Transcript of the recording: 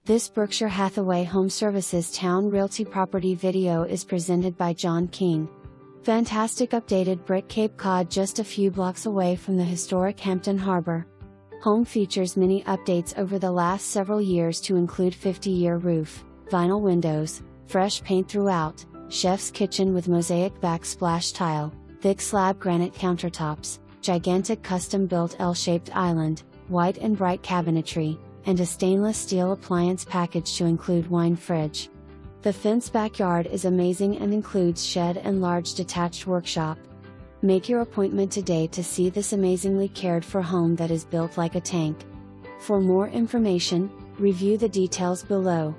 This Berkshire Hathaway HomeServices Towne Realty property video is presented by John King. Fantastic updated brick Cape Cod just a few blocks away from the historic Hampton Harbor. Home features many updates over the last several years to include 50-year roof, vinyl windows, fresh paint throughout, chef's kitchen with mosaic backsplash tile, thick slab granite countertops, gigantic custom-built L-shaped island, white and bright cabinetry, and a stainless steel appliance package to include wine fridge. The fenced backyard is amazing and includes shed and large detached workshop. Make your appointment today to see this amazingly cared for home that is built like a tank. For more information, review the details below.